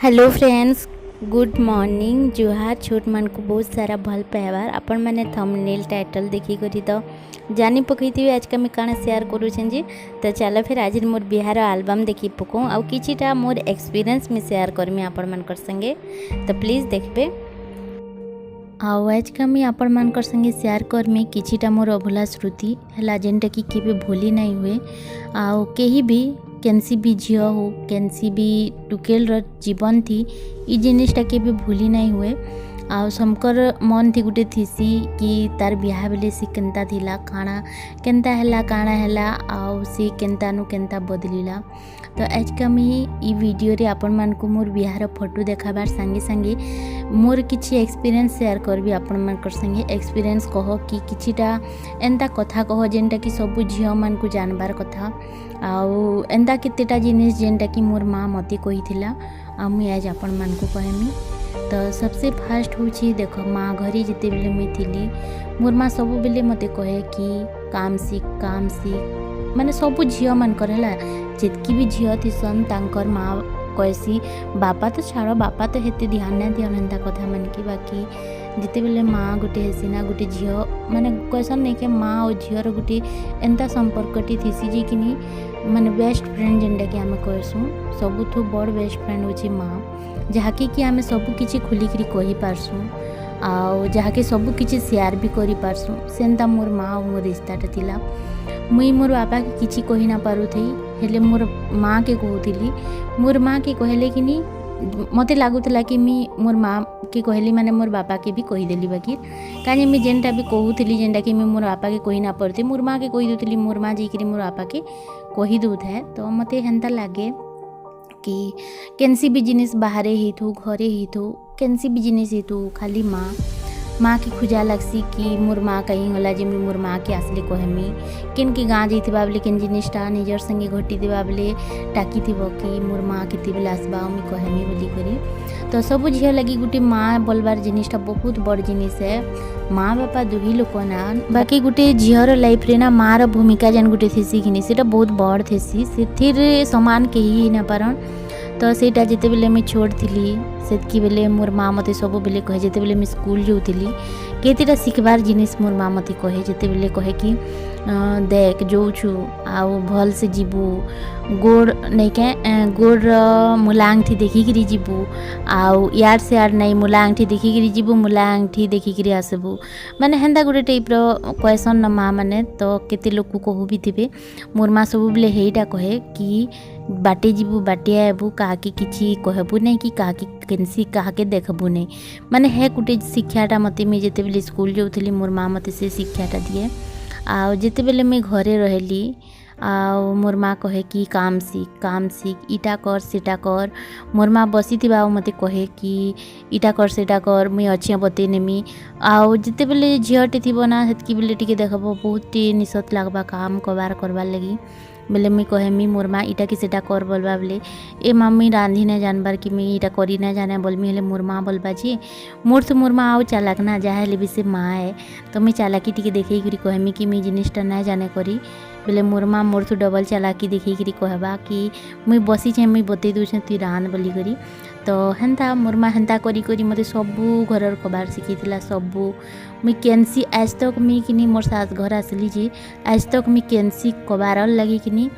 Hello friends, good morning. जुहार छोट मन को बहुत सारा भल पाइबार। आपण मैंने थंबनेल टाइटल देखी करी तो जानी पकईथि आज का काଣା शेयर करूँ जी। तो चलो फिर आज मोर बिहार एल्बम देखी पकूँ आउ किछिटा मोर एक्सपीरियंस में शेयर करमी आपण मानकर संगे। तो प्लीज़ देखबे। आउ आज का आपण मानकर संगे शेयर करमी किछिटा मोर अभुला स्मृति है जेनटा कि केबे भूली नहीं हुए। आउ कहीं भी केनसी भी झील हो केनसी भी टुकेल जीवन थी ई जिनिसटा के भी भूली नहीं हुए। आ समकर मन थी गुटे थीसी कि तार बिहा बेले सी केनता थिला काଣା केनता हैला काଣା हैला आउ सी केनता नु केनता बदलिला। तो आज का ई वीडियो रे आपण मान को मोर बिहार फोटो देखाबार संगे संगे मोर किछि एक्सपीरियंस शेयर करबी आपण मान कर संगे। एक्सपीरियंस कह कि किछिटा एंता कथा कह जेनटा कि सब झील मान को जानबार कथा आउ एंता केतेटा जिनिस जेनटा कि मोर माँ मते कहिथिला आ मुई आज आपण मान को कहमी। तो सबसे फास्ट होची देख माँ घरे जिते बेले मुई थिली मोर माँ सब बेले मते कहे कि काम सीख माने सब झील मान कर हला जितकी भी झील थिसन तांकर माँ कहसी बापा तो छाड़ बापा तो हेते ध्यान ना दियन एंता कथा मान की। बाकी जिते बेले माँ गुटे हेसी ना गुटे झील माने कहसन नहीं के माँ और झील गोटे एंता संपर्कटी थीसी जे कि माने बेस्ट फ्रेंड जेनटा कि आमे कहसु सबुठु बड़ बेस्ट फ्रेंड होची माँ जहाँकि कि आमे सब किछि खुलिकरी कहि पारसु आउ जहाँकि सब किछि शेयर भी करि पारसु। सेंता मोर माँ और मोर रिश्ताटा थिला। मुई मोर बापा के किछि कहि ना पारुथी हेले मोर माँ के कहूथिली। मोर माँ के कहले कि नी मते लागुतला कि मी मोर माँ के कहली माने मोर बापा के भी कहीदेली। बाकी काजे मी जेनटा भी कहूथिली जेनटा कि मी मोर बापा के कहि ना पारुथी मोर माँ के कही दूथली। मोर माँ जाइकरी मोर बापा के कही दूଥାଏ। तो मते हेन्ता लागे कि केनसी भी जिनिस बाहरे हिथु घरे हिथु केनसी भी जिनिस हिथु खाली माँ की खुजा लगसी कि मोर माँ कहीं गला जे मुई मोर माँ के आसले कहमी केन की गाँ जाइथिबा बेले केन जिनिसटा निजर संगे घटी देबा बेले टाकी थिबो कि मोर माँ केते बेले आसबा मुई कहमी बोली करी। तो सब झील लगी गुटे माँ बोलबार जिनिसटा बहुत बड़ जिनिस है। माँ बापा दुही लोक ना बाकी गुटे झील लाइफ रे ना माँ रो भूमिका जेन गुटे थेसी कि सेटा बहुत बड़ थेसी सेथिर समान केही ना पारन। तो सेटा जिते बेले मैं छोड़ थी सेतकी बेले मोर माँ मते सब बेले कहे जिते बेले मैं स्कूल जाऊली केतेटा शिखबार जिनिस मोर माँ मते कहे जिते बेले कहे कि देख जोछु आउ भल से जीबू गोड़ नहीं के गोड़ मुलांगठी देखिकी जीबू आउ यार से यार नहीं मुलांगठी देखिकी जीबू मुलांगठी देखिकी आसबू माने हेन्दा गोटे टाइप रो क्वेश्चन न माँ माने। तो केते लोक को कहू भी थे मोर माँ सब बेले हेईटा कहे कि बाटे जीबू बाटे आबू काके किछि कहबू नहीं कि काके केनसी काके देखबू नहीं माने हे गुटे शिक्षाटा मते मैं जेते बेले स्कूल जाऊली मोर माँ मते से शिक्षाटा दिए। आउ जिते बेले मैं घरे रहली आउ मोर माँ कहे कि काम सीख इटा कर सेटा कर। मोर माँ बसी थी मते कहे कि इटा कर सेटा कर मुई अच्छे बते नेमी आउ जिते बेले झीलटे थी ना हेतकी बेले टिके देखबो बहुत निशत लागबा काम करबार लगी बेले मुई कहमी मोर माँ इटा कि सेटा कर बोलबा बेले ए मम्मी रांधी ना जानबार कि मुई इटा करी ना जाने बोलमी हेले मोर माँ बोलबा जी मोर तो मोर माँ आउ चालाक ना जहाँ हेले भी से माँ है। तो मुई चालाकी टिके देखई करी कहमी कि मुई जिनिसटा ना जाने करी बेले मोर माँ मोर तो डबल चालाकी देखई करी कहबा कि मुई बसी छे मुई बतई दूछे तुई रान बोली करी। तो हेन्ता मोर माँ हेन्ता करी करी मते सबू घरर कबार शिखीथिला सबू मुई केनसी आज तक मुई किनी मोर सास घर आसली जे आज तक मुई केनसी कबार लगी किनी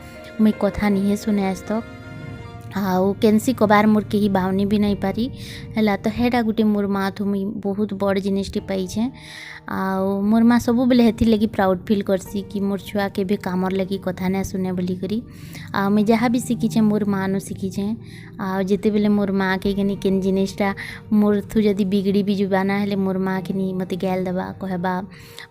मुई कथा नहीं सुने आज तक आउ केनसी कबार मोर के ही बावनी भी नहीं पारी है। तो हेटा गुटे मोर माँ थु मुई बहुत बड़ जिनिसटी पाइछे आउ मोर माँ सब बेले हेथि लगी प्राउड फील करसी कि मोर छुआ के भी कामर लगी कथा ना सुने बोली करी। आ मुई जहाँ भी शिखीछे मोर माँ नु शिखीछे आउ जिते बेले मोर माँ के गनी केन जिनिसटा मोर थु जदि बिगड़ी भी जुबा ना हेले मोर माँ के नी मते गैल देबा कहबा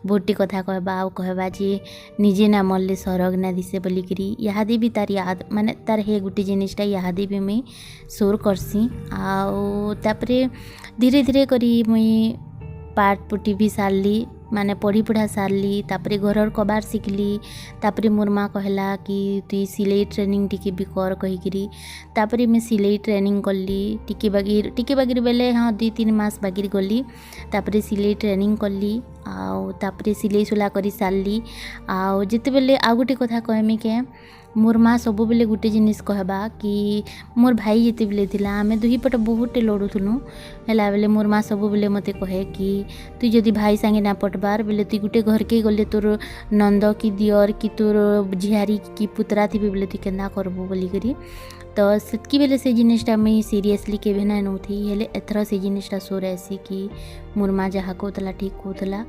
बहुटी कथा कहबा आउ कहबा जे निजे ना मल्ले सरग ना दिसे बोली करी यादी भी तार याद माने तार हे गुटे जिनिसटा यादी भी मुई सोर करसी। आउ तापरे धीरे धीरे करी मुई पाठ पुटी भी सारली माने पढ़ी पढ़ा सारली तापरे घरर कबार शिखली। तापरे मोर माँ कहला कि तुई सिलाई ट्रेनिंग टिके भी कर कहीकरी तापरे मैं सिलाई ट्रेनिंग कली टिके बागिर बेले हाँ 2-3 मास बागिर गली तापरे सिलाई ट्रेनिंग कली आउ तापरे सिलाई सुला करी सारली। आउ जिते बेले आ गुटे कथा कहमी के मोर माँ सब बेले गोटे जिनिस कहबा कि मोर भाई जिते बेले थिला आमे दुही पट बहुत लड़ुथुनु हैला बेले मोर माँ सब बेले मते कहे कि तु जदि भाई संगे ना पटबार बेले तु गोटे घर के गले तोर नंद कि दियर कि तोर झियारी कि पुतरा थी बेले तु केन्दा करबो बोली करी। तो सेतकी बेले से जिनिसटा मुई सीरियसली केबे ना नौथी हेले एथर से जिनिसटा सो रहसी कि मोर माँ जहाँ कहला ठीक कहला।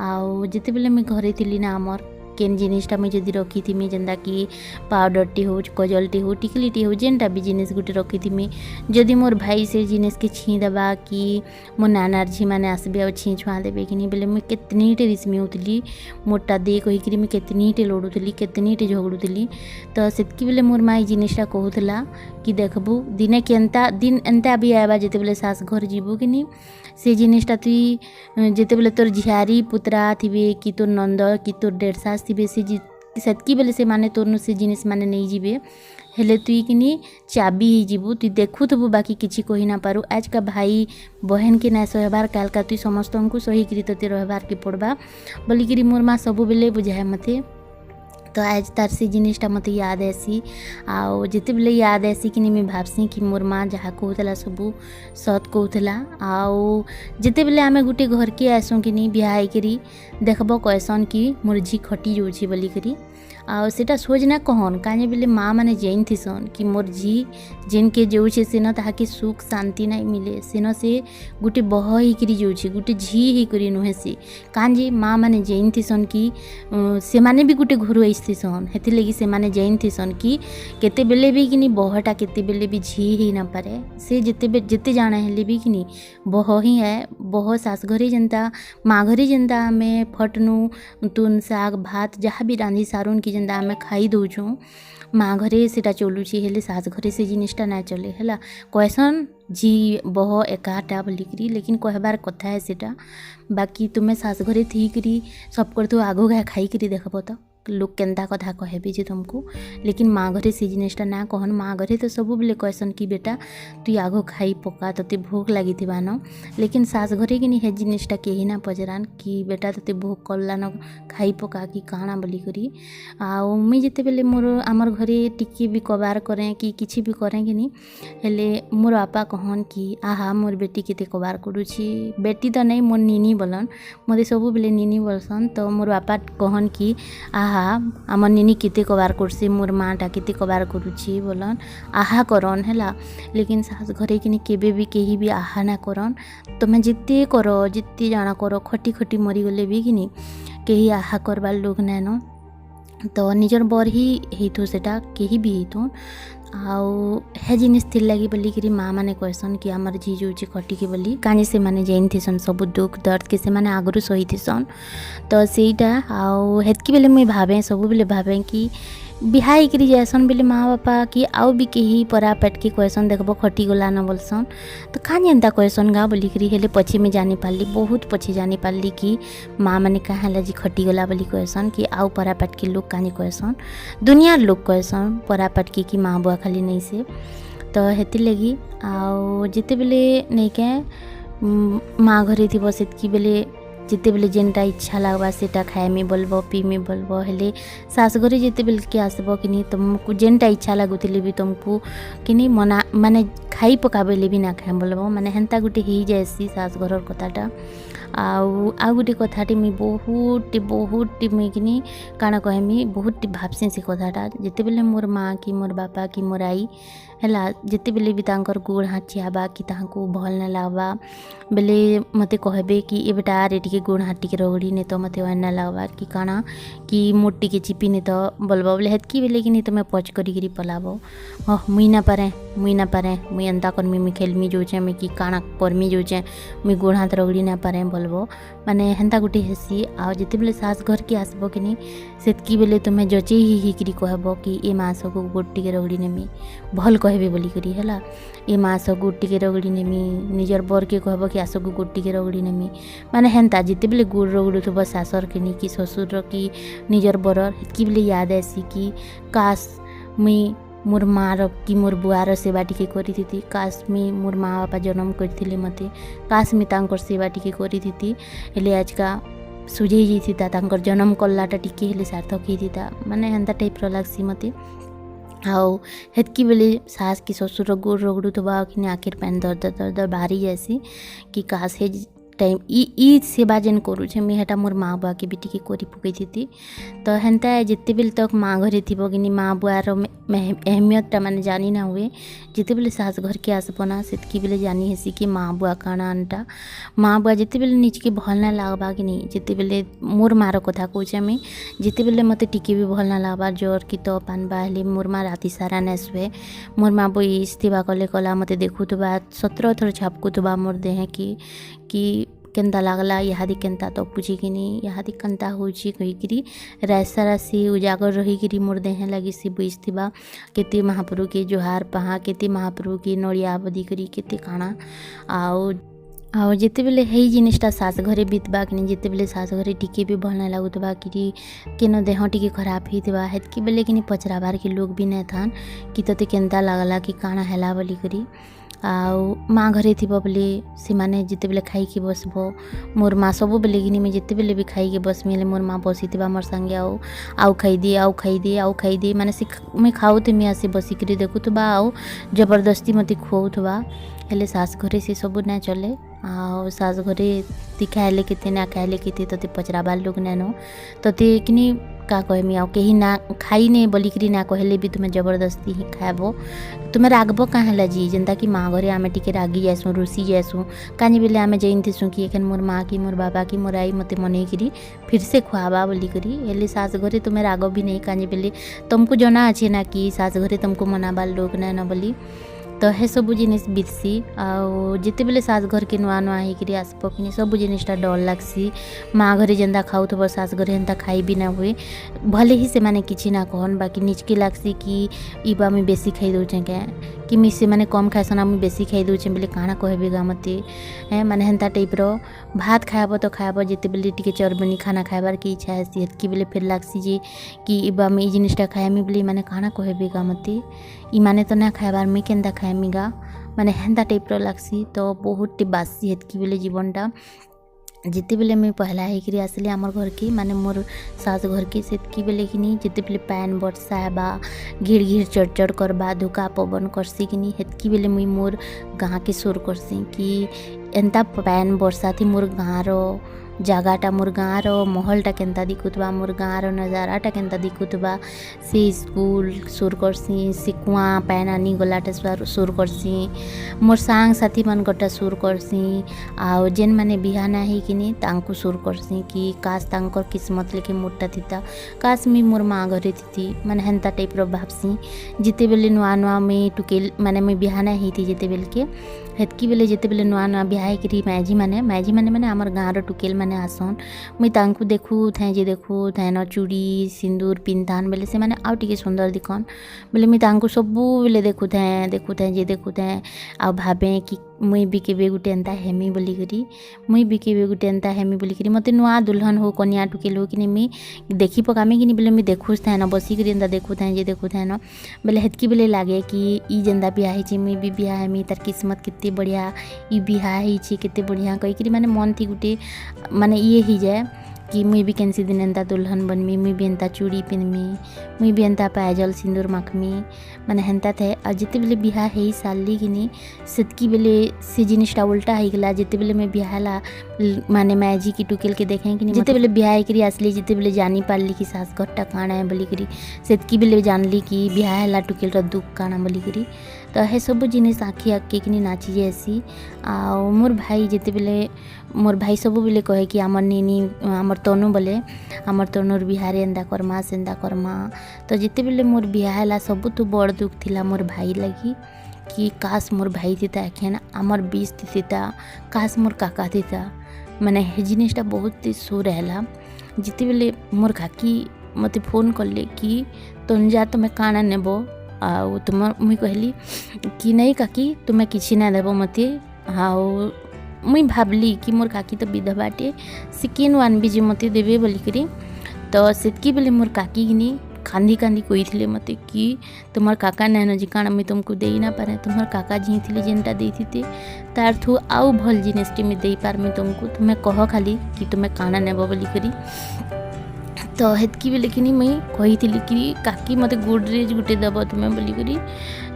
आउ जिते बेले मुई घरे थिली ना आमर केन जिनिसटा मुई जदि रखी जेनता कि पाउडरटी हो कजलटी हो टिकलीटी हो जेनटा भी जिनिस गोटे रखी जदि मोर भाई से जिनिस के छीं देबा कि मो नानार झी मैंने आसबे आ छीं छुआ देबे कि बेले मुई केतनीटे रिस्मी होतली मोटा दे कहीकि मुई केतनीटे लड़ुली केतनीटे झगड़ुली। तो सेतकी बेले मोर माँ जिनिसटा कहूला कि देखबू दिने केनता दिन एंता भी आएबा जिते बेले सास घर जीवू कि नहीं से जिनिसटा तुई जिते बेले तोर झियारी पुतरा थिबे कि तोर नंद कि तोर डेढ़ सास थिबे से सेतकी बेले से माने तोरनु से जिनिस माने नहीं जीवे हेले तुई किनी चाबी ही जीवू तुई देखु थबू बाकी किछि कही ना पारू। आज का भाई बहन के ना सहबार काल का तुई समस्त को सही करी तोते रहबार के पड़बा बोलिकी मोर माँ सब बेले बुझाए मते। तो आज तार से जिनिसटा मते याद आसी आउ जिते बेले याद आसी कि मैं भाबसी कि मोर माँ जहाँ कहूला सबू सत कहूला। आउ जिते बेले आमे गोटे घर के आसू कि नहीं बिहा करी देखब कहसन कि मोर झी खटी जाऊँगी बोली करी आउ सेटा सोचना कहन काजे बेले माँ माने जैन थीसन कि मोर झी जेन के जाऊँचे सेन ताके सुख शांति नहीं मिले सेन से गोटे बह ही करी जाऊँचे गोटे झी ही करी नुहे से काजे माँ माने जैन थीसन कि से माने भी गोटे घर आईथीसन हेति लगी से माने जैन थीसन कि केते बेले भी कि बहटा केते बेले भी झी ही ना पारे से जिते जाना हेले भी कि बह ही है बह सास घरे जेनता माँ घरे जेनता आमे फटनु तुन साग भात जहाँ भी रांधि सारुन कि जेनता आमे खाई दौचुँ माँ घरे सेटा चलुची हेले सास घरे से जिनिसटा ना चले हैला कहसन झी बह एकाटा बोलिकी लेकिन कहबार कथा है सेटा बाकी तुम्हें सास घरे थी करी सब कर तो आगो घा खाई करी देखब तो लोग केन्ता कथा कहबे जे तुमको लेकिन माँ घरे से जिनिसटा ना कहन माँ घरे तो सब बेले कहसन कि बेटा तु आगो खाई पका तोते भूख लगी थी न लेकिन सास घरे कि हे जिनिसटा कही ना पचरान कि बेटा तोते भूख करला न खाई पका कि काଣା बोली करी। आउ मुई जिते बेले मोर आमर घरे टिके भी कबार करें कि किछि भी करें कि नहीं हेले मोर बापा कहन कि आहा मोर बेटी केते कबार करूची बेटी तो नहीं मोर निनी बोलन मते सब बेले निनी बोलसन। तो मोर बापा कहन कि आहा आम निनी केते कबार करसी मोर माँटा केते कबार करुची बोलन आहा करन हैला लेकिन सास घरे कि केबे भी कहीं भी आहा ना करन तुम्हें जिते कर जिते जाना कर खटी खटी मरीगले भी कि कहीं आहा करबार लोग नैन तो निजर बर ही थो सेटा कहीं भी ही आउ हे जिनिस थिर लगी बोलिकी माँ माने कहसन कि आमर झी जाऊँचे खटिके बोली काजे से माने जैन थीसन सब दुख दर्द के से माने आगरू सही थीसन। तो सेटा आउ हेतकी बेले मुई भावे सब बेले भावे कि बिहाई करी जासन बेले माँ बापा कि आउ भी कहीं परा पेट के कहसन देखब खटी गला न बोलसन तो काहे एंता कहसन गा बोलिकी हेले पछे में जानी पारली बहुत पछे जानी पारली कि माँ माने कहाँ लजी खटी गला बोली कहसन कि आउ परा पेट के लोग काहे कहसन दुनियार लोग कहसन परा पेट के कि माँ बुआ खाली नहीं से। तो हेति लगी आउ जिते बेले नहीं के माँ घरे थी सेतकी बेले जिते बेले जेनटा इच्छा लगवा सेटा खाए में बोलबो पी में बोलबो हेले सास घरे जिते बेले के आसबो कि नहीं तुमको जेनटा इच्छा लगुले भी तुमको कि नहीं मना माने खाई पकाबेले भी ना खाए बोलबो माने हेन्ता गुटे ही जाएसी सास घर कथाटा। आउ गोटे कथाटी मुई बहुत मुई कि काଣା कहमी बहुत भाबसी से कथाटा जिते बेले मोर माँ कि मोर बापा कि मोर आई हैला जिते बेले भी तांकर गोड़ हाथ चिहाबा कि तांको भल ना लागबा बेले मते कहबे कि ए बेटा रे टिके गोड़ हाथ टिके रगड़ी ने तो मते वना लागबा कि काଣା कि मोट टिके चिपी ने तो बोलबो बोले हेतकी बेले कि नहीं तो मैं पच करी पलाबो मुई ना पारे मुई अंता करमी मुई खेलमी जोचे मुई कि काଣା करमी जोचे मुई गोड़ हाथ रगड़ी ना पारे बोलबो माने हेन्ता गुटे हेसी। आ जिते बेले सास घर के आसबो कि नहीं सेतकी बेले तुम्हें जचे ही करी कहबो कि ए माँ सब गोड़ टिके रगड़ी नेमी भल कहबे बोली करी हैला ए माँ सब गोड़ टिके रगड़ी नेमी निजर बर के कहबो कि आसको गोड़ टिके रगड़ी नेमी माने हेन्ता जिते बेले गोड़ रगड़ुथबो सासर के नहीं कि ससुर कि निजर बरर हेतकी बेले याद आसी कि काश मुई मोर माँ कि मोर बुआर सेवा टिके करी थी काश मी मोर माँ बापा जन्म करथिले मते काश मी तांकर सेवा टिके करी थी हेले आज का सुझे जाइथिता तांकर जन्म कलाटा टिके हेले सार्थक होइथिता माने हेन्ता टाइप्र लाग्सी मते। आउ हेतकी बेले सास कि ससुर गोड़ रगड़ुथबा कि आखिर पैन दर्द बाहरी जासी कि काश हे टाइम ई सेवा जेन करूछे मुई हेटा मोर माँ बुआ के भी टिके करी पकईथि। तो हेन्ता जिते बेले तक माँ घरे थिबो कि माँ बुआर अहमियतटा माने जानी ना हुए जिते बेले सास घर के आसबो ना सेतकी बेले जानी हेसी कि माँ बुआ काଣା आनटा माँ बुआ जिते बेले निजके भल ना लागबा कि नहीं जिते बेले मोर मार कथा कहूचे मुई जिते बेले मते टिके भी भल ना लागबा जोर कि तो पानबा हेले मोर माँ राति सारा ना शुए मोर माँ बई इस्तीवा कले कला मते देखुथबा 17 थर छापकुथबा मोर देहे कि केन्ता लागला इहादी केन्ता तो पूछी कि नहीं इहादी केन्ता होची कहीकरी रायसा राशि उजागर रहीकरी मोर देहे लगी सी बुझथिबा केते महाप्रभु के जोहार पहा केते महाप्रभु के नड़िया बदी करी केते काଣା आउ जिते बेले हेई जिनिसटा सास घरे बीतबा कि जिते बेले सास घरे टिके भी भल ना लागुथबा कि केनो देह टिके खराब होइथबा हेतकी बेले कि पचराबार के लोग भी ना थान कि तोते केन्ता लागला कि काଣା हेला बोली करी आउ माँ घरे थी बोले से माने जिते बेले खाई के बसबो मोर माँ सब बेले कि मैं जिते बेले भी खाई के बस मिले मोर माँ बसी थी मोर संगे आउ खाई दे माने से मैं खाऊ तो मैं आसे बसी कर देखु तो आउ जबरदस्ती मत खुआउथबा हेले सास घरे से सब ना चले आ सास घरे ती खाएले केते ना खाएले केते तोते पचराबार लोग नानो तोते कि का कहमी आउ कहीं ना खाई ने बोलिकरी ना कहले भी तुम्हें जबरदस्ती ही खाएबो तुम्हें रागबो कहाँ जी जेनता कि माँ घरे आमे टिके रागी जाएसुँ रुसी जाएसुँ कानी बेले आमे जइनथिसुँ कि एखन मोर माँ की मोर बाबा की मोर आई मते मनईकरी फिर से खुआबा बोलिकरी हेले सास घरे तुम्हें रागो भी नहीं कानी बेले तुमको जना अच्छे ना कि सास घरे तुमको मनाबार लोग ना बोली तो हे सबु जिनिस बीतसी आउ जिते बेले सास घर के नुआ नुआ होकर आसब कि सबु जिनिसटा डर लागसी माँ घरे जेन्ता खाऊथब सास घरे हेन्ता खाई भी ना हुए भले ही से माने किछि ना कहन बाकी निचके लागसी कि इबा मैं बेसी खाई दउछे क्या कि मी से माने कम खाएसन मुई बेसी खाई दउछे बोले काଣା कहबे गा मते है माने हेन्ता टाइप्र भात खाएब तो खाएब जिते बेले टिके चरबनी खाना खाएबार के इच्छा है हेतकी बेले फिर लागसी जे कि इबा मैं जिनिसटा खाएमी बोले माने काଣା कहबे गा मते ई माने तो ना खाएबार मैं केन्ता खाएमी गा माने हेन्ता टाइप्र लागसी। तो बहुत बासी हेतकी बेले जीवनटा जिते बेले मैं पहला होकर आसली आमर घर की माने मोर सास घर की सेतकी बेले कि जिते बेले पैन बरसा हेबा घिड़ घिड़ चढ़ करबा धुका पवन करसी कि हेतकी बेले मुई मोर गाँ के सुर करसी कि एंता पैन बरसा थी मोर गाँव जगाटा मोर गाँव महलटा केन्ता दिखुथबा मोर गाँव नजाराटा केन्ता दिखुथबा से स्कूल सुर करसी से कुआ पैन आनी गलाटा सुर करसी मोर सांग साथी मन गटा सुर करसी आउ जेन माने बिहा ना ही कि तांको सुर करसी कि काश तांकर किस्मत लेके मोटा थीता काश मी मोर माँ घरे थी माने हेन्ता टाइप्र भाबसी जिते बेले नुआ नुआ में टुकेल माने मैं बिहा ना ही थी जिते बेल के हेतकी बेले जिते बेले नुआ नुआ बिहा करी माइजी माने आमर गाँव टुकेल माने आसन मुई तांकु देखु थे न चूड़ी सिंदूर पिंधान बेले से माने आउ टिके सुंदर दिखन बोले मुई तांकु सबु बेले देखु थे आ भाबे कि मुई भी केबे गुटे एंता हेमी बोली करी मुई भी केबे गुटे एंता हेमी बोली करी मते नुआ दुल्हन हो कन्या टुकेल हो कि मैं देखी पकामी कि बोले मुई देखुस थे न बसी करी एंता देखु थे न बोले हेतकी बेले लागे कि ई जेंदा बिहा ही मुई भी बिहा हेमी तार किस्मत कितने बढ़िया ई बिहा ही केते बढ़िया कही करी माने मन थी गुटे माने ये ही जाए कि मुई भी केनसी दिन एंता दुल्हन बनमी मुई भी एंता चूड़ी पिनमी मुई भी एंता पायजल सिंदूर माखमी माने हेन्ता थे आ जिते बेले बिहा है साली कि सेतकी बेले से जिनिसटा उल्टा हो गला जिते बेले मैं बिहाला माने मायजी की टुकेल के देखें कि जिते बेले बिहा करी आसली जिते बेले जानी पारली कि सास घरटा काଣା है बोली करी सेतकी बेले जानली कि बिहा टुकेल दुख काଣା बोली करी तो हे सब जिनिस आँखी आँके कि नाची जाएसी आ मोर भाई जिते बेले मोर भाई सब बेले कहे कि आमर नीनी आमर तनु बोले आमर तनुर बिहारे एंदा करमा सेंदा करमा तो जिते बेले मोर बिहा सब तो बड़ दुख थिला मोर भाई लगी कि काश मोर भाई थीता एखेन आमर बीस थीता काश मोर काका थीता माने हे जिनिसटा बहुत सुर है जिते बेले मोर काकी मते फोन करले कि तुम जा तुम्हें काଣା नेबो आउ तुम मुई कहली कि नहीं काकी तुम्हें किसी ना देव मते आउ मुई भाबली कि मोर काकी तो विधवाटे से केन वान बीज मते देवे बोली करी तो सेतकी बेले मोर काकी कि कांदी कांदी कही मते कि तुमार काका नाइन जी काण मुझे तुमको दे ना पारे तुम्हार काका जी थे जेनटा देते तार थू आउ भल जिनिसटी मुझे दे पारमी तुमको तुम्हें कह खाली कि तुम्हें काण नेब बोलिकी। तो हेतकी बेले कि मुई कही कि काकी मते गोडरेज गुटे दब तुम्हें बोलिकी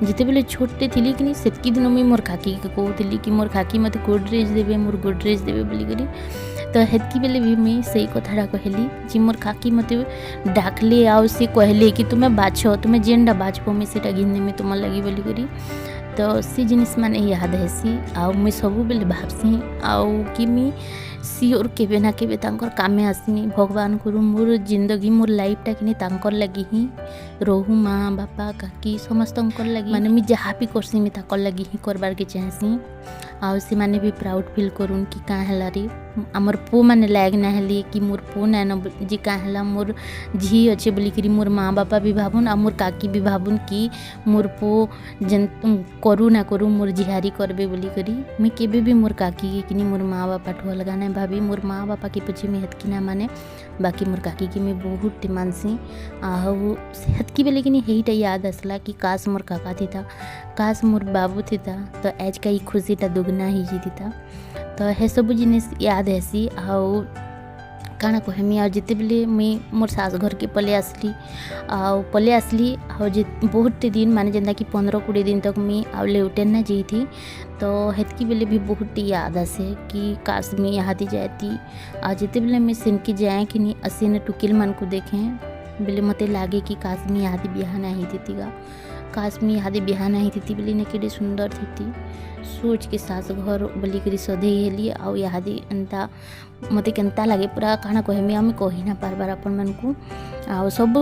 जिते बेले छोटे थी कि सेतकी दिन मुई मोर काकी के कहूली कि मोर काकी मते गोडरेज देवे मोर गोडरेज देवे बोलिकी। तो हेतकी बेले भी मुई से कथाटा कहली जी मोर काकी मते डाकले आउ से कहले कि तुम्हें बाछ तुम्हें जेनटा बाछब मुई सेटा घिनदेमी तुम लगी बोलिकी। तो सी जिनिस माने याद हेसी आउ मुई सब बेले भाबसी आउ कि मुई सियोर केबे ना केबे तांकर कामे आसमी भगवान करू मोर जिंदगी मोर लाइफटा कि तांकर लगी ही रोहू माँ बापा काकी समस्त लगी माने मुझे जहाँ भी करसी मुझे ताकर लगी ही करबार के चाहसी आउ से माने भी प्राउड फील करूँ कि क्या है रे आमर पु माने लायक ना हेली कि मोर पु नाइन जी क्या है मोर झी अच्छे बोलिकी मोर माँ बापा भी भाबुन आ मोर काकी भी भाबुन कि मोर पु जेन करू ना करू मोर झिहारी करबे बोलिकी। मुई केबे भी मोर काकी के कि मोर माँ बापा ठू अलगा ना भाभी मोर माँ बापा के पछे मुई हेतकी ना माने बाकी मोर काकी के मुई बहुत मानसी आहु हेतकी बेले कि हेईटा याद आसला कि काश मोर काका थी काश मोर बाबू थी तो आज का खुशीटा दुगना ही जीती था। तो हे सब जिनिस याद हेसी आउ काना कहमी आ जिते बेले मुई मोर सास घर के पले आसली आउ जे बहुत दिन माने जेंदा कि 15-20 दिन तक मुई आउ लेउटेन ना जी थी। तो हेतकी बेले भी बहुत याद आसे कि काश मुई यहाँ जाती आ जिते बेले मुई सिनकी जाए कि नहीं असीने टुकिल मन को देखें बेले मते लागे कि काश मुई यहाँ ब्याह नहीं थी काश मुई यहाँ ब्याह नहीं थी बेले ने केडे सुंदर थी सोच के सास घर बोलिकी सधे हेली आउ यहाँ एंता मते केंता लगे पूरा काना कहमी आम कही ना पारबार अपन मन को आउ सब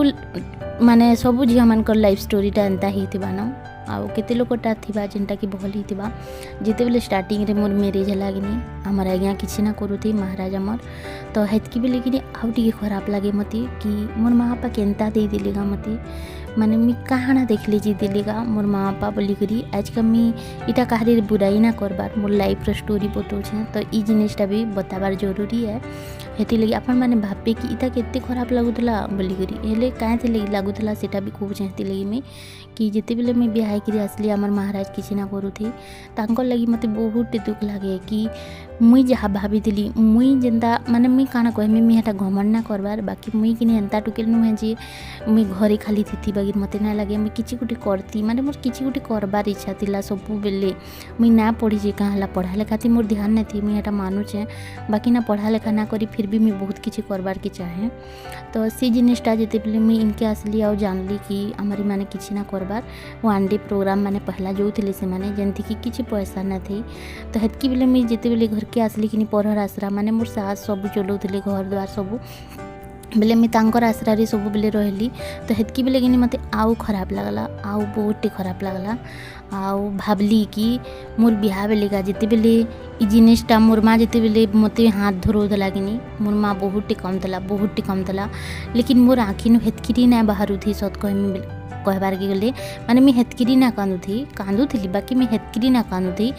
माने सब झील मानकर लाइफ स्टोरीटा एंता ही न आउ केते लोकटा थिबा जेनटा कि भल हिथिबा जिते बेले स्टार्टिंग रे मोर मैरिज हला कि आमर आज्ञा किसी ना करूथी महाराज आमर। तो हेतकी बेले कि आउ टिके खराब लगे मते कि मोर माँ बापा केंता दे दिलेगा मते माने मी कहाँ देखली जी दिलेगा मोर माँ बापा बोलिकी। आज का मी इटा कहारी बुराई ना करबार मोर लाइफ स्टोरी बताऊे तो ई जिनिसटा भी बताबार जरूरी है। हेती लगी अपन मैंने भावे कि इटा केते खराब लगुला बोलिकी हेले कहीं लगी लगुला सेटा भी खूब चाहती लगी मैं कि जिते बेले मैं ब्याह कर आसली आमर महाराज किसी ना करूथी तांकर लगी मते बहुत दुख लगे कि मुई जहाँ भाभी मुई जेनता माने मुई काना कहमी मुई हेटा घमंड ना करबार बाकी मुई कि एंता टुकेल नुहे जे मुई घरे खाली थी बाकी मते ना लगे मुई किछि गुटे करती माने मोर किछि गुटे करबार इच्छा थिला सब बेले मुई ना पढ़ी जे कहाँ हला पढ़ा लेखा थी मोर ध्यान नहीं थी मुई हेटा मानुचे बाकी ना पढ़ा लेखा ना करी फिर भी मुई बहुत किछि करबार के चाहे। तो सी जिनिसटा जिते बेले मुई इनके आसली आउ जानली कि आमरी माने किछि ना करबार 1 डे प्रोग्राम माने पहला जो थे से माने जेनती कि किछि पैसा ना थी। तो हेतकी बेले मुई जिते बेले घर के आसली कि पढ़र आसरा माने मोर सास सब चलाउले घर द्वार सब बेले मुई तांकर आसरा सब बेले रहली। तो हेतकी बेले कि मते आउ खराब लगला आउ बहुत खराब लगला आउ भावली कि मोर बिहा बेलेगा जिते बेले ई जिनिसटा मोर माँ जिते बेले मते हाथ धरौला कि मोर माँ बहुत कम थला लेकिन मोर आँखिन हेतकी ना बाहर थी सत कहमी कहबार के गले माने मुई हेतकी ना कांदुथी बाकी मुई हेतकी ना कांदुथी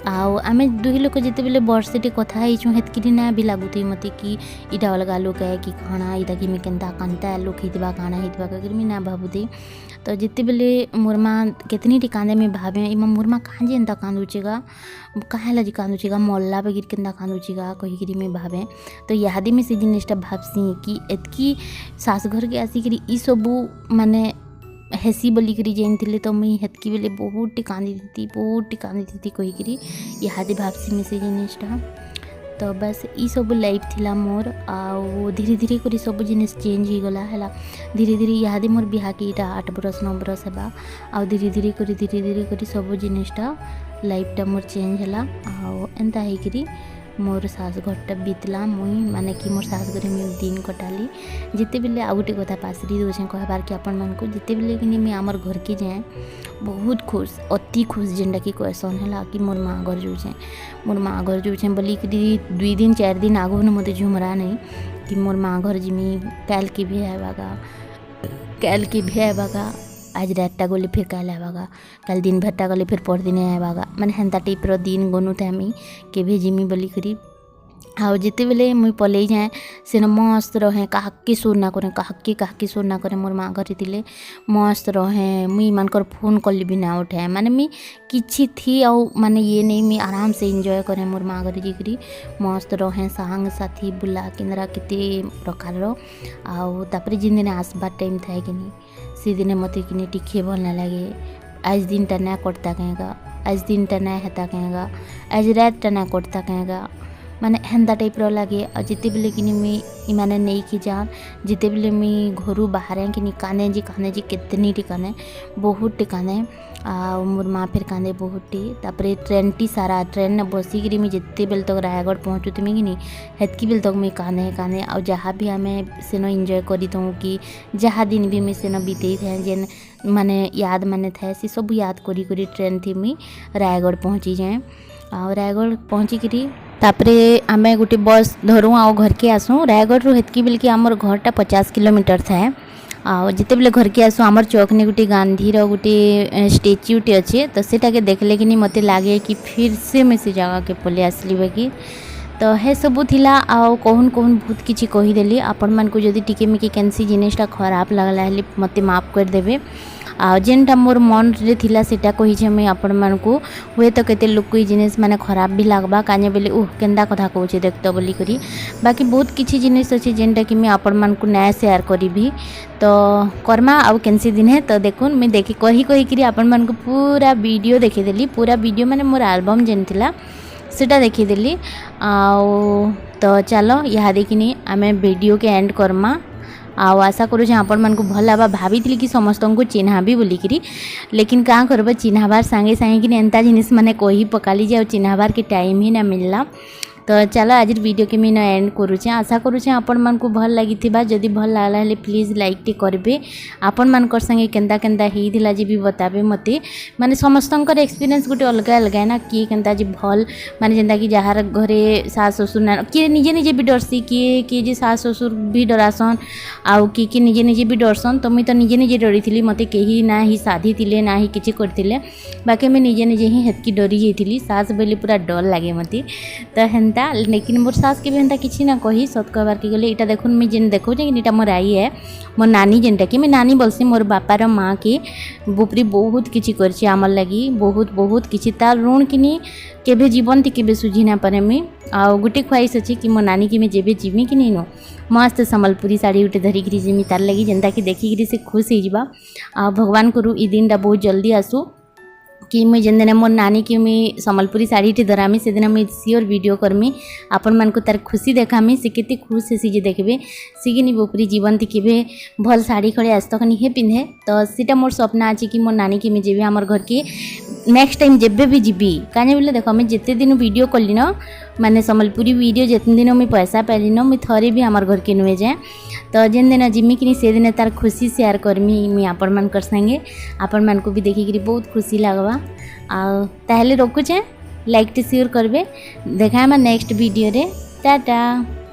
आउ आमे दुही लोक जिते बेले वर्षे कथा हेचु हेतकी ना भी लगुथी मते कि इटा अलगा लोक है कि खाना इटा कि केनता कांता लोक हितबा काना हितबा करके मुई ना भाबुथी। तो जिते बेले मोर माँ केतनी टी कांदे में भावे इमा मोर माँ कहाँ जेनता कांदुचेगा कहाँ लजी कांदुचेगा मल्ला बगिर केनता कांदुचेगा कहीकि मैं भावे। तो यादी में से जिनिसटा भाबसी कि एतकी सास घर के आसिक ई सबू माने हेसी बोलिकी जेन थे तो मुई हेतकी बेले बहुत कांदी थी कहीकि इहादे भाबसी में से जिनिसटा। तो बस ई सब लाइफ थिला मोर आउ धीरे धीरे करी सब जिनिस चेंज हो गला है धीरे धीरे इहादे मोर बिहा के इटा 8 बरस 9 बरस है आउ धीरे धीरे करी सब जिनिसटा लाइफटा मोर चेंज है आउ एंता है मोर सास घरटा बीतला मुई माने कि मोर सास घरे मुई दिन कटाली। जिते बेले आउ गोटे कथा पासरी दौचे कहबार कि आपण मन को जिते बेले कि मुई आमर घर के जाए बहुत खुश अति खुश जेनटा कि कहसन है कि मोर माँ घर जाऊे बोलिकी 2 दिन 4 दिन आगु न मते झुमरा नहीं कि मोर माँ घर जिमी काल के भी आएगा आज रातटा गले फिर काल आएगा काल दिन भरटा गले फिर परदिन आएगा माने हेन्ता टाइप्र दिन गनु था आमी केभे जिमी बोलिकी आउ जिते बेले मुई पलई जाए सेन मस्त रहे काहकी सुर ना करें काहकी सुर ना करें मोर माँ घर थिले मस्त रहे मुई मानकर फोन कली भी ना उठाए माने मुई किछि थी आउ माने ये नहीं मुई आराम से एंजॉय करें मोर माँ घर जाकरी मस्त रहे सांग साथी बुला किंदरा केते प्रकार आउ तापर जिन दिन आसबार टाइम थाए कि से दिन मते कि टिके भल ना लगे आज दिन टा ना कटता कहेगा आज दिन टा ना हेता कहेगा आज रात टा ना कटता कहेगा माने हेन्दा टाइप रो लगे और जिते बेले कि मुई माने नहीं कि जान जिते बेले मुई घरू बाहर कि काने जी कितनी टी काने बहुत टी काने आ मोर माँ फिर कांदे बहुत टी तापर ट्रेन टी सारा ट्रेन बसिकी मुई जिते बेले तक रायगढ़ पहुँचुमी कि हेतकी बेले तक मुई काने आ जहाँ भी आम सेन एंजॉय करी दूँ कि जहाँ दिन भी मुई सेन बीते थे जेन माने याद माने थाए से सब याद करी ट्रेन थी मुई रायगढ़ पहुँची जाए आ रायगढ़ पहुँचिकी तापरे आमे गोटे बस धरूँ आ घर के आसूँ रायगढ़ रू हेतकी बेल कि आमर घरटा 50 किलोमीटर थाए आ जिते बेले घर के आसूँ आमर चौक ने गोटे गांधी गोटे स्टेच्यूटे अच्छे तो सेटा के देखले कि मते लागे कि फिर से मैं से जगह के पले आसली बाकी तो हे सबू थिला आउ कहून बहुत किछि कहीदेली आपण मान को जदि टिके मिके केनसी जिनिसटा खराब लागला हेले मते माफ कर देबे आ जेनटा मोर मन रे थिला सेटा कहिछे मैं आपण मान को हुए तो केते लोग कोई जिनिस माने खराब भी लागबा काने बेले केंदा कथा कहूचे देखतो बोली करी बाकी बहुत किछि जिनिस अछि जेनटा कि मैं आपण मान को नया शेयर करिभी तो कर्मा आउ केनसी दिन है तो देखुन मैं देखि कही करी आपण मान को पूरा वीडियो देखि देली पूरा वीडियो माने मोर एल्बम जेन थिला सेटा देखीदेली आउ तो चलो यहाँ देखिनी आमे वीडियो के एंड करमा आउ आशा करूँ आपण मानक भल लगा भाभी कि समस्त को चिन्हाबी बोलिकी लेकिन क्या करबा चिन्हाबार सांगे सांगे कि एंता जिनिस माने कही पकाली जे चिन्हाबार के टाइम ही ना मिलला तो चलो आज वीडियो के मैं एंड करुचे आशा करुचे आपण मानक भल लगी जदि भल लागला हेले प्लीज लाइक टी करबे आपण मानकर संगे केंता केंता हेइथिला जे भी बताबे मते माने समस्तंकर एक्सपीरियंस गोटे अलग अलग है ना किए केंता जे भल माने जेंता कि जहार घरे सास ससुर ना किए निजे निजे भी डरसी किए जे सास ससुर भी डरासन आउ किए निजे निजे भी डरसन तो मुई तो निजे निजे डरी थी मते केही ना ही साधी थिले ना ही किछि करथिले बाकी मैं निजे निजे ही हेतकी डरी जाइथिली सास बोली पूरा डर लागे मते तो हेन्ता लेकिन मोर सास के भी हेन्ता किछि ना कही सत कहबार के गले इटा देखुन मैं जेन देखो जे इटा मोर आई है मोर नानी जेनटा कि मैं नानी बोलसी मोर बापार माँ के बुपरी बहुत किछि करछि आमर लगी बहुत किछि तार ऋण किनी केबे जीवन ती केबे सुझी ना पारे मैं आ गोटे ख्वाहिश अच्छी कि मो नानी की मैं जेबे जीवी कि नहीं नो मस्त संबलपुरी साड़ी गोटे धरिकी जीमी तार लगी जेनता कि देखिकी से खुश हो जावा आ भगवान करू ई दिन बहुत जल्दी आसू कि मुझे जेन दिन मोर नानी की मुई संबलपुरी साड़ी टी धरामी से दिन मुझे सियोर वीडियो करमी आपण मान को तार खुशी देखामी से केते खुश है जे देखबे सिगिनी बुपरी जीवन थी केबे भल साड़ी खड़े आज तक नहीं पिंधे तो सीटा मोर सपना अच्छी कि मोर नानी की मैं जेबी आमर घर के नेक्स्ट टाइम जेबे भी जीबी काने बोले देखो मैं जिते दिन वीडियो कली न माने संबलपुरी वीडियो जितने दिन मुझे पैसा पाइली न मुझे थरे भी आमर घर के नुए जाए तो जेन दिन जिमी कि से दिन तार खुशी शेयर करमी मुई आपण मानकर संगे आपण मान को भी देखिकी बहुत खुशी लगवा आ रखुचे लाइक टी शेयर करबे देखा नेक्स्ट वीडियो रे टाटा।